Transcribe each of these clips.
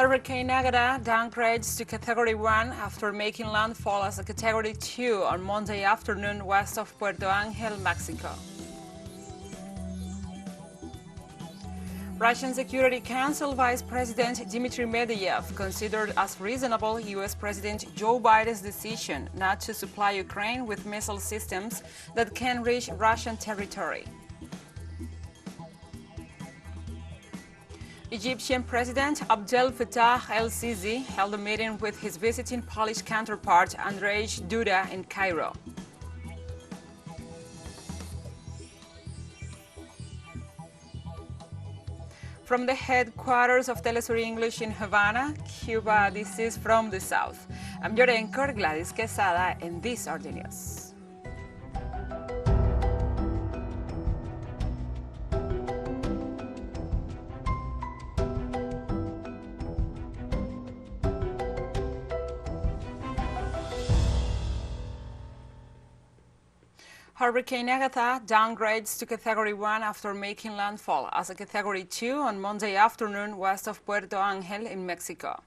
Hurricane Agatha downgrades to Category 1 after making landfall as a Category 2 on Monday afternoon west of Puerto Angel, Mexico. Russian Security Council Vice President Dmitry Medvedev considered as reasonable U.S. President Joe Biden's decision not to supply Ukraine with missile systems that can reach Russian territory. Egyptian President Abdel Fattah el-Sisi held a meeting with his visiting Polish counterpart Andrzej Duda in Cairo. From the headquarters of teleSUR English in Havana, Cuba, this is From the South. I'm your anchor, Gladys Quesada, and these are the news. Hurricane Agatha downgrades to Category 1 after making landfall as a Category 2 on Monday afternoon west of Puerto Angel in Mexico.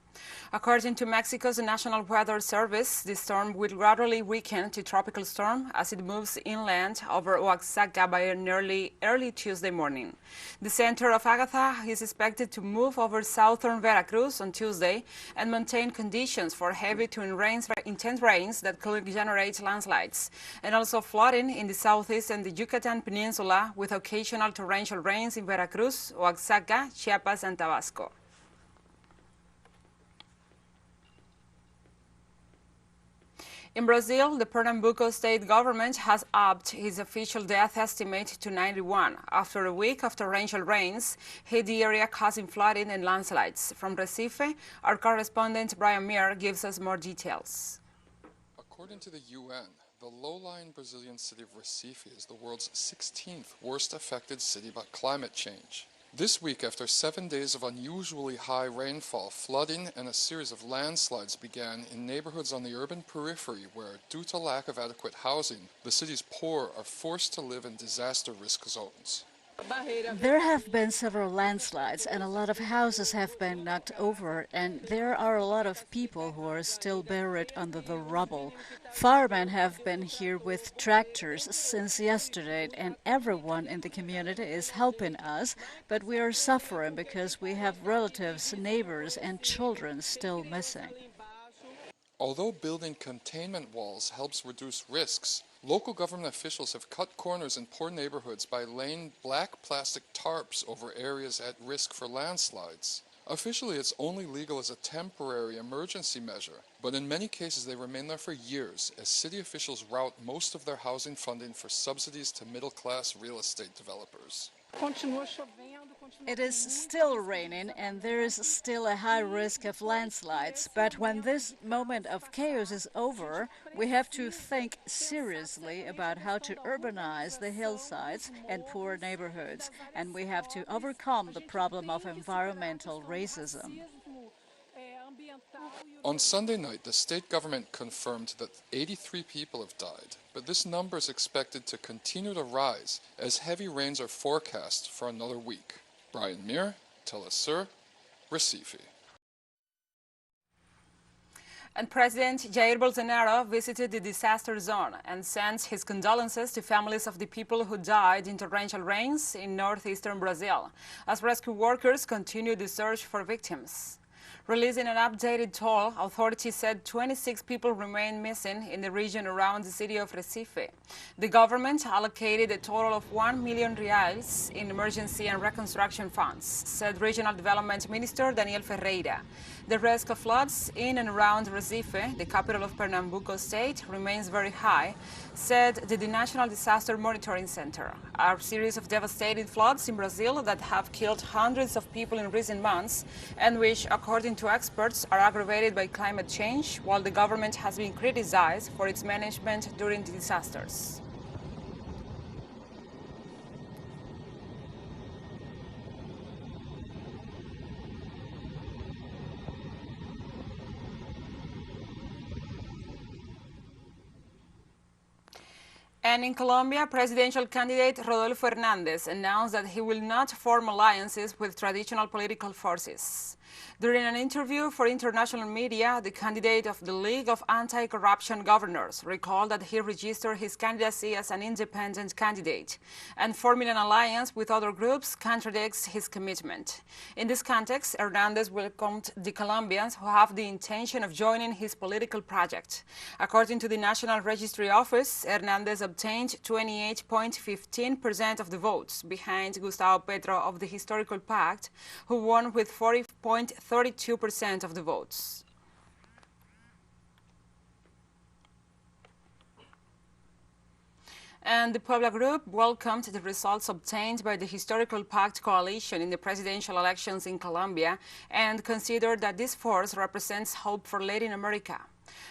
According to Mexico's National Weather Service, the storm will gradually weaken to tropical storm as it moves inland over Oaxaca by early Tuesday morning. The center of Agatha is expected to move over southern Veracruz on Tuesday and maintain conditions for heavy to intense rains that could generate landslides, and also flooding in the southeast and the Yucatan Peninsula with occasional torrential rains in Veracruz, Oaxaca, Chiapas, and Tabasco. In Brazil, the Pernambuco state government has upped its official death estimate to 91 after a week of torrential rains hit the area, causing flooding and landslides. From Recife, our correspondent Brian Muir gives us more details. According to the UN, the low-lying Brazilian city of Recife is the world's 16th worst affected city by climate change. This week, after 7 days of unusually high rainfall, flooding and a series of landslides began in neighborhoods on the urban periphery where, due to lack of adequate housing, the city's poor are forced to live in disaster risk zones. There have been several landslides and a lot of houses have been knocked over, and there are a lot of people who are still buried under the rubble. Firemen have been here with tractors since yesterday, and everyone in the community is helping us, but we are suffering because we have relatives, neighbors, and children still missing. Although building containment walls helps reduce risks, local government officials have cut corners in poor neighborhoods by laying black plastic tarps over areas at risk for landslides. Officially, it's only legal as a temporary emergency measure, but in many cases they remain there for years as city officials route most of their housing funding for subsidies to middle-class real estate developers. It is still raining and there is still a high risk of landslides, but when this moment of chaos is over, we have to think seriously about how to urbanize the hillsides and poor neighborhoods, and we have to overcome the problem of environmental racism. On Sunday night, the state government confirmed that 83 people have died, but this number is expected to continue to rise as heavy rains are forecast for another week. Brian Muir, teleSUR, Recife. And President Jair Bolsonaro visited the disaster zone and sent his condolences to families of the people who died in torrential rains in northeastern Brazil, as rescue workers continue the search for victims. Releasing an updated toll, authorities said 26 people remain missing in the region around the city of Recife. The government allocated a total of 1 million reais in emergency and reconstruction funds, said Regional Development Minister Daniel Ferreira. The risk of floods in and around Recife, the capital of Pernambuco state, remains very high, said the National Disaster Monitoring Center. A series of devastating floods in Brazil that have killed hundreds of people in recent months and which, according to experts, are aggravated by climate change, while the government has been criticized for its management during the disasters. And in Colombia, presidential candidate Rodolfo Hernandez announced that he will not form alliances with traditional political forces. During an interview for international media, the candidate of the League of Anti-Corruption Governors recalled that he registered his candidacy as an independent candidate, and forming an alliance with other groups contradicts his commitment. In this context, Hernandez welcomed the Colombians who have the intention of joining his political project. According to the National Registry Office, Hernandez obtained 28.15% of the votes, behind Gustavo Petro of the Historical Pact, who won with 40.32% of the votes. And the Puebla Group welcomed the results obtained by the Historical Pact coalition in the presidential elections in Colombia and considered that this force represents hope for Latin America.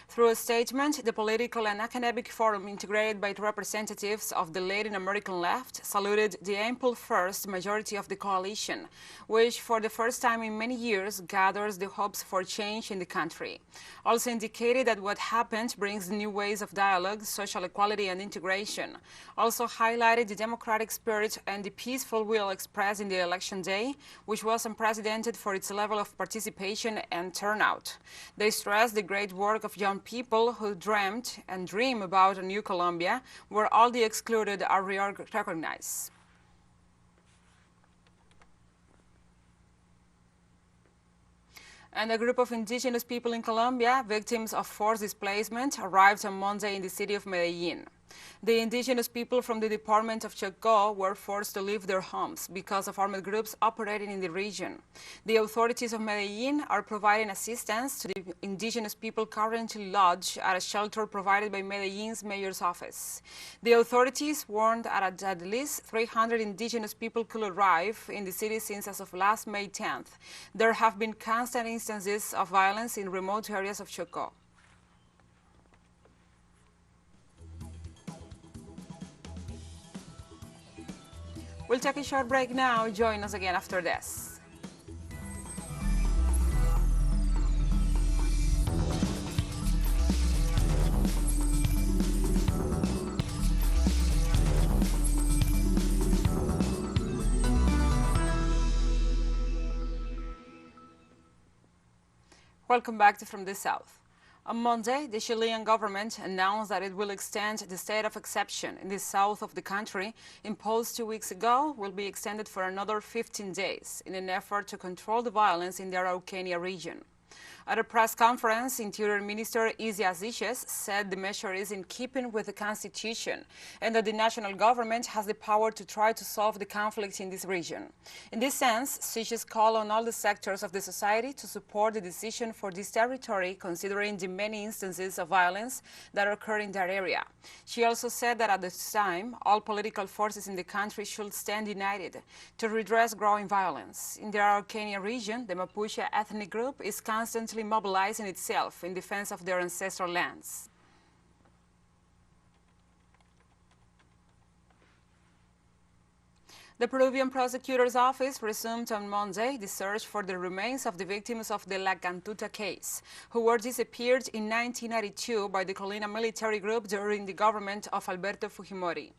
Through a statement, the political and academic forum, integrated by representatives of the Latin American left, saluted the ample first majority of the coalition, which for the first time in many years gathers the hopes for change in the country. Also indicated that what happened brings new ways of dialogue, social equality and integration. Also highlighted the democratic spirit and the peaceful will expressed in the election day, which was unprecedented for its level of participation and turnout. They stressed the great work of young people who dreamt and dream about a new Colombia, where all the excluded are recognized. And a group of indigenous people in Colombia, victims of forced displacement, arrived on Monday in the city of Medellin. The indigenous people from the department of Chocó were forced to leave their homes because of armed groups operating in the region. The authorities of Medellin are providing assistance to the indigenous people currently lodged at a shelter provided by Medellin's mayor's office. The authorities warned that at least 300 indigenous people could arrive in the city since as of last May 10th. There have been constant instances of violence in remote areas of Chocó. We'll take a short break now. Join us again after this. Welcome back to From the South. On Monday, the Chilean government announced that it will extend the state of exception in the south of the country, imposed 2 weeks ago, will be extended for another 15 days in an effort to control the violence in the Araucania region. At a press conference, Interior Minister Isia Ziches said the measure is in keeping with the Constitution and that the national government has the power to try to solve the conflict in this region. In this sense, Ziches called on all the sectors of the society to support the decision for this territory, considering the many instances of violence that occur in that area. She also said that at this time, all political forces in the country should stand united to redress growing violence. In the Araucania region, the Mapuche ethnic group is constantly mobilizing itself in defense of their ancestral lands. The Peruvian prosecutor's office resumed on Monday the search for the remains of the victims of the La Cantuta case, who were disappeared in 1992 by the Colina military group during the government of Alberto Fujimori.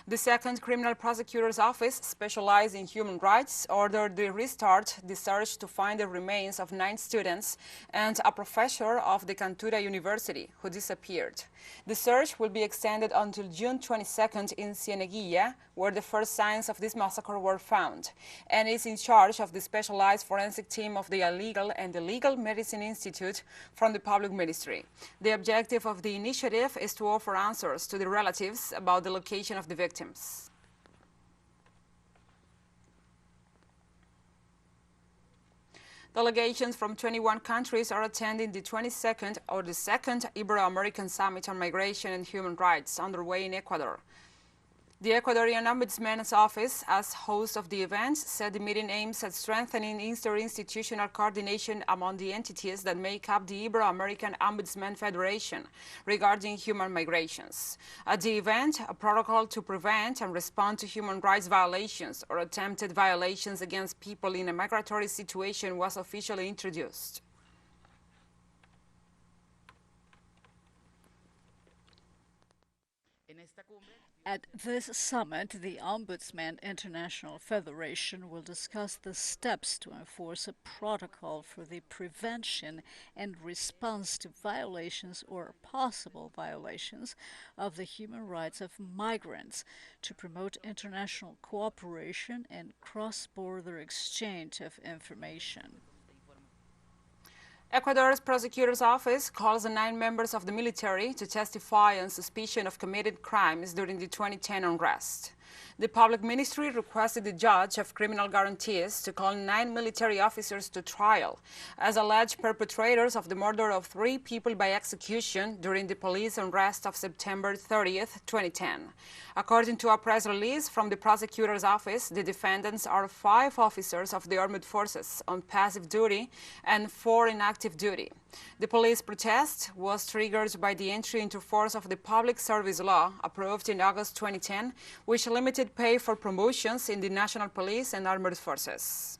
The second criminal prosecutor's office, specialized in human rights, ordered the restart the search to find the remains of 9 students and a professor of the Cantura University who disappeared. The search will be extended until June 22nd in Cieneguilla, where the first signs of this massacre were found, and is in charge of the specialized forensic team of the Illegal and the Legal Medicine Institute from the Public Ministry. The objective of the initiative is to offer answers to the relatives about the location of the victims. Delegations from 21 countries are attending the 22nd or the second Ibero-American Summit on Migration and Human Rights underway in Ecuador. The Ecuadorian Ombudsman's Office, as host of the event, said the meeting aims at strengthening interinstitutional coordination among the entities that make up the Ibero-American Ombudsman Federation regarding human migrations. At the event, a protocol to prevent and respond to human rights violations or attempted violations against people in a migratory situation was officially introduced. At this summit, the Ombudsman International Federation will discuss the steps to enforce a protocol for the prevention and response to violations or possible violations of the human rights of migrants, to promote international cooperation and cross-border exchange of information. Ecuador's prosecutor's office calls on 9 members of the military to testify on suspicion of committed crimes during the 2010 unrest. The public ministry requested the judge of criminal guarantees to call 9 military officers to trial as alleged perpetrators of the murder of 3 people by execution during the police unrest of September 30th, 2010. According to a press release from the prosecutor's office, the defendants are 5 officers of the armed forces on passive duty and 4 in active duty. The police protest was triggered by the entry into force of the Public Service Law approved in August 2010, which limited pay for promotions in the national police and armed forces.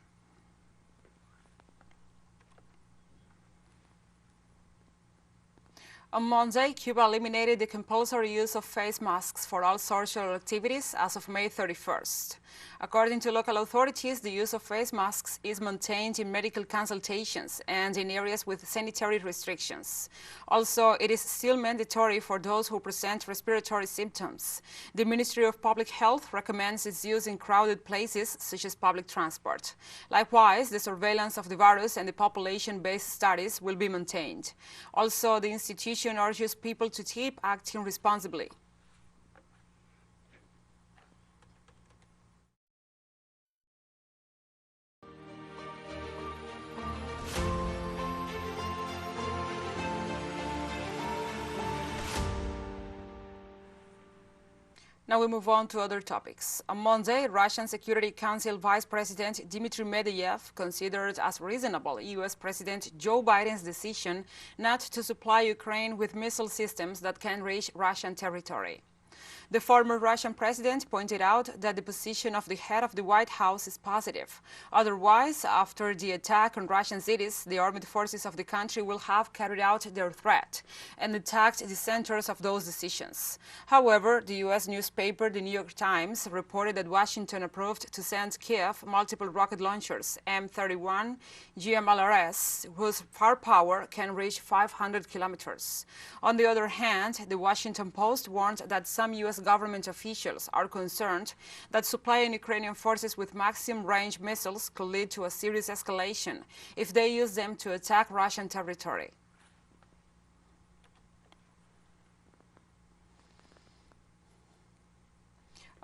On Monday, Cuba eliminated the compulsory use of face masks for all social activities as of May 31st. According to local authorities, the use of face masks is maintained in medical consultations and in areas with sanitary restrictions. Also, it is still mandatory for those who present respiratory symptoms. The Ministry of Public Health recommends its use in crowded places such as public transport. Likewise, the surveillance of the virus and the population-based studies will be maintained. Also, the institution urges people to keep acting responsibly. Now we move on to other topics. On Monday, Russian Security Council Vice President Dmitry Medvedev considered as reasonable U.S. President Joe Biden's decision not to supply Ukraine with missile systems that can reach Russian territory. The former Russian president pointed out that the position of the head of the White House is positive. Otherwise, after the attack on Russian cities, the armed forces of the country will have carried out their threat and attacked the centers of those decisions. However, the U.S. newspaper The New York Times reported that Washington approved to send Kiev multiple rocket launchers, M31 GMLRS, whose firepower can reach 500 kilometers. On the other hand, the Washington Post warned that some U.S. government officials are concerned that supplying Ukrainian forces with maximum range missiles could lead to a serious escalation if they use them to attack Russian territory.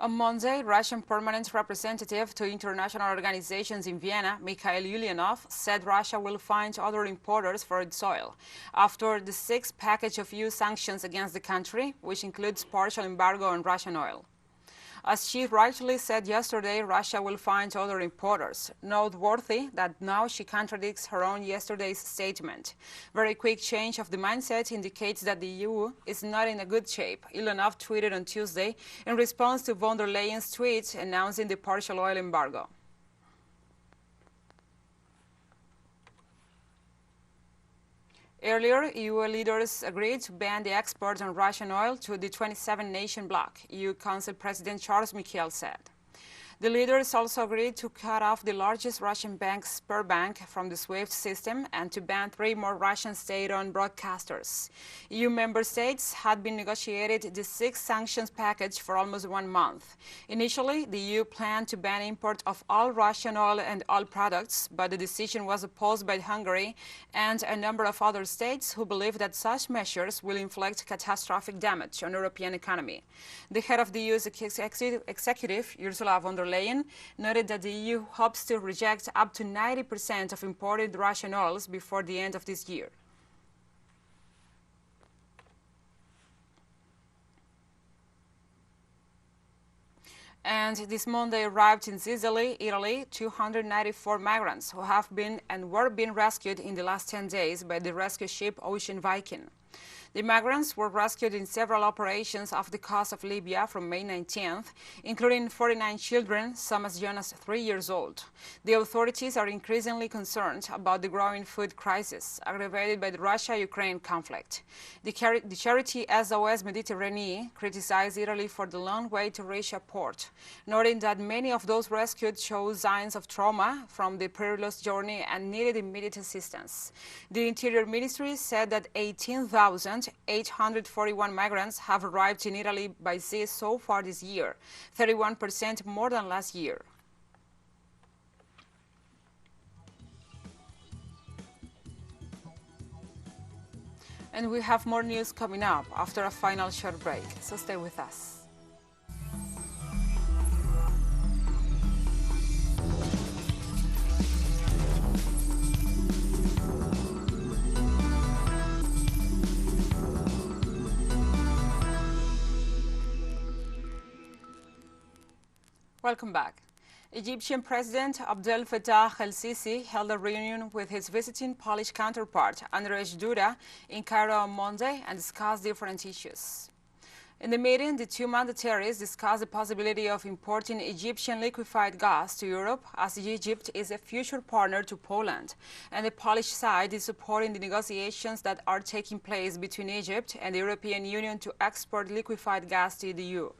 On Monday, Russian permanent representative to international organizations in Vienna, Mikhail Ulyanov, said Russia will find other importers for its oil after the 6th package of EU sanctions against the country, which includes partial embargo on Russian oil. As she rightly said yesterday, Russia will find other importers. Noteworthy that now she contradicts her own yesterday's statement. Very quick change of the mindset indicates that the EU is not in a good shape, Ulyanov tweeted on Tuesday in response to von der Leyen's tweet announcing the partial oil embargo. Earlier, EU leaders agreed to ban the export on Russian oil to the 27-nation bloc, EU Council President Charles Michel said. The leaders also agreed to cut off the largest Russian bank, Sberbank, from the SWIFT system and to ban 3 more Russian state-owned broadcasters. EU member states had been negotiated the 6th sanctions package for almost 1 month. Initially, the EU planned to ban import of all Russian oil and oil products, but the decision was opposed by Hungary and a number of other states who believe that such measures will inflict catastrophic damage on the European economy. The head of the EU's executive, Ursula von der Leyen, noted that the EU hopes to reject up to 90% of imported Russian oils before the end of this year. And this Monday arrived in Sicily, Italy, 294 migrants who have been and were being rescued in the last 10 days by the rescue ship Ocean Viking. The migrants were rescued in several operations off the coast of Libya from May 19th, including 49 children, some as young as 3 years old. The authorities are increasingly concerned about the growing food crisis aggravated by the Russia-Ukraine conflict. The charity SOS Mediterranean criticized Italy for the long way to reach a port, noting that many of those rescued showed signs of trauma from the perilous journey and needed immediate assistance. The Interior Ministry said that 18,841 migrants have arrived in Italy by sea so far this year, 31% more than last year. And we have more news coming up after a final short break, so stay with us. Welcome back. Egyptian President Abdel Fattah el-Sisi held a reunion with his visiting Polish counterpart, Andrzej Duda, in Cairo on Monday and discussed different issues. In the meeting, the two mandataries discussed the possibility of importing Egyptian liquefied gas to Europe, as Egypt is a future partner to Poland, and the Polish side is supporting the negotiations that are taking place between Egypt and the European Union to export liquefied gas to the EU.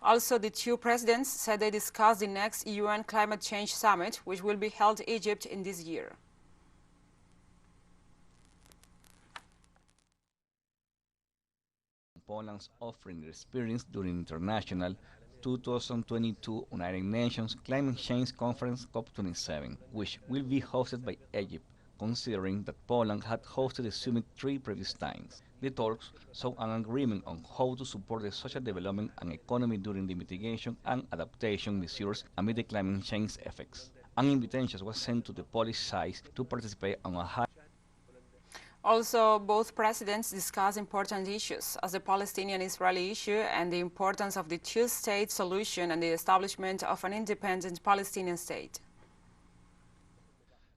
Also, the two presidents said they discussed the next UN Climate Change Summit, which will be held in Egypt in this year. Poland's offering their experience during International 2022 United Nations Climate Change Conference COP27, which will be hosted by Egypt, considering that Poland had hosted the summit 3 previous times. The talks saw an agreement on how to support the social development and economy during the mitigation and adaptation measures amid the climate change effects. An invitation was sent to the Polish side to participate on a high. Also, both presidents discussed important issues, as the Palestinian-Israeli issue and the importance of the two-state solution and the establishment of an independent Palestinian state.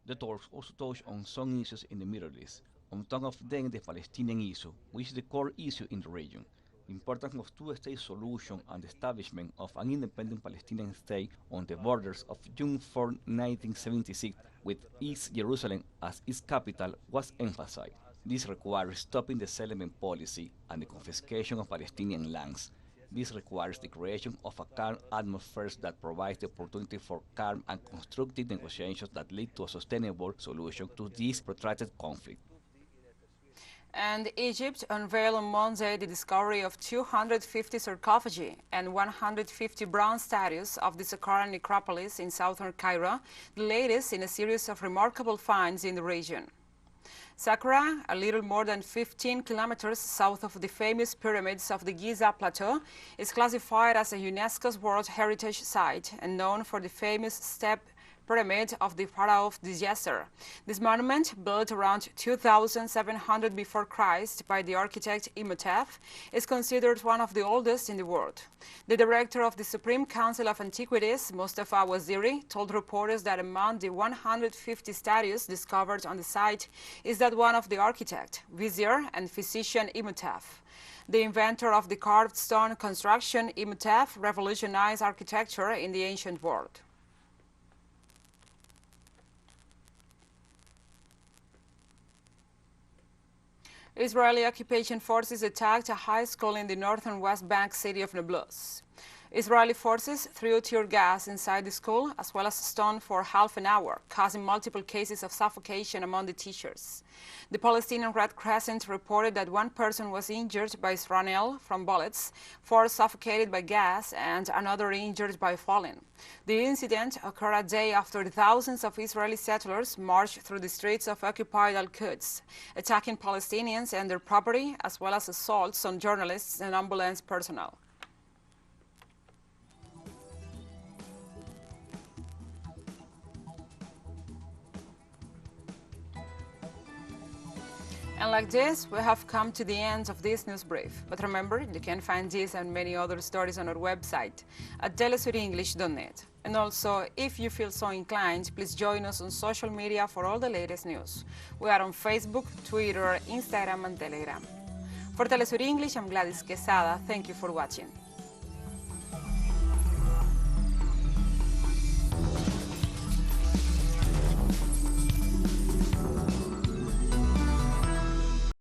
The talks also touched on some issues in the Middle East, on top of them the Palestinian issue, which is the core issue in the region. The importance of two-state solution and the establishment of an independent Palestinian state on the borders of June 4, 1976, with East Jerusalem as its capital, was emphasized. This requires stopping the settlement policy and the confiscation of Palestinian lands. This requires the creation of a calm atmosphere that provides the opportunity for calm and constructive negotiations that lead to a sustainable solution to this protracted conflict. And Egypt unveiled on Monday the discovery of 250 sarcophagi and 150 bronze statues of the Saqqara necropolis in southern Cairo, the latest in a series of remarkable finds in the region. Saqqara, a little more than 15 kilometers south of the famous pyramids of the Giza Plateau, is classified as a UNESCO's World Heritage Site and known for the famous step pyramid of the Pharaoh of Djezar. This monument, built around 2700 before Christ by the architect Imhotep, is considered one of the oldest in the world. The director of the Supreme Council of Antiquities, Mustafa Waziri, told reporters that among the 150 statues discovered on the site is that one of the architect, vizier, and physician Imhotep. The inventor of the carved stone construction, Imhotep, revolutionized architecture in the ancient world. Israeli occupation forces attacked a high school in the northern West Bank city of Nablus. Israeli forces threw tear gas inside the school, as well as stone for half an hour, causing multiple cases of suffocation among the teachers. The Palestinian Red Crescent reported that one person was injured by shrapnel from bullets, 4 suffocated by gas, and another injured by falling. The incident occurred a day after thousands of Israeli settlers marched through the streets of occupied Al-Quds, attacking Palestinians and their property, as well as assaults on journalists and ambulance personnel. And like this, we have come to the end of this news brief. But remember, you can find this and many other stories on our website at telesurenglish.net. And also, if you feel so inclined, please join us on social media for all the latest news. We are on Facebook, Twitter, Instagram, and Telegram. For TeleSUR English, I'm Gladys Quesada. Thank you for watching.